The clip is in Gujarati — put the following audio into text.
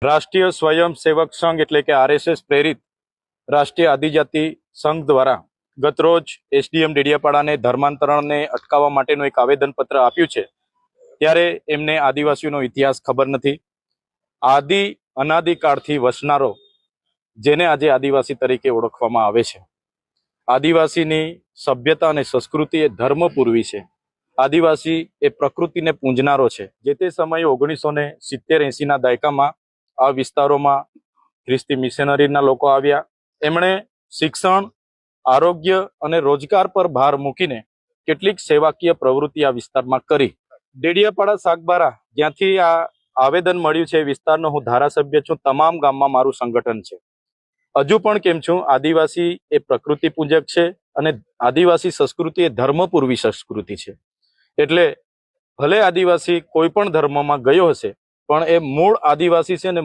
રાષ્ટ્રીય સ્વયંસેવક સંઘ એટલે કે આરએસએસ પ્રેરિત રાષ્ટ્રીય આદિજાતિ સંઘ દ્વારા ગતરોજ એસડીએમ ડેડિયાપાડાને ધર્માંતરણને અટકાવવા માટેનું એક આવેદનપત્ર આપ્યું છે। ત્યારે એમને આદિવાસીઓનો ઇતિહાસ ખબર નથી। અનાદિકાળથી વસનારો જેને આજે આદિવાસી તરીકે ઓળખવામાં આવે છે। આદિવાસીની સભ્યતા અને સંસ્કૃતિ એ ધર્મપૂર્વી છે। આદિવાસી એ પ્રકૃતિને પૂંજનારો છે। જે તે સમયે 1970-80ના દાયકામાં આ વિસ્તારોમાં ખ્રિસ્તી મિશનરીના લોકો આવ્યા। એમણે શિક્ષણ, આરોગ્ય અને રોજગાર પર ભાર મૂકીને કેટલીક સેવાકીય પ્રવૃત્તિ આ વિસ્તારમાં કરી। ડેડિયાપાડા સાગબારા જ્યાંથી આ આવેદન મળ્યું છે, વિસ્તારનો હું ધારાસભ્ય છું। તમામ ગામમાં મારું સંગઠન છે। હજુ પણ કેમ છું, આદિવાસી એ પ્રકૃતિ પૂજક છે અને આદિવાસી સંસ્કૃતિ એ ધર્મપૂર્વી સંસ્કૃતિ છે। એટલે ભલે આદિવાસી કોઈ પણ ધર્મમાં ગયો હશે, પણ એ મૂળ આદિવાસી છે અને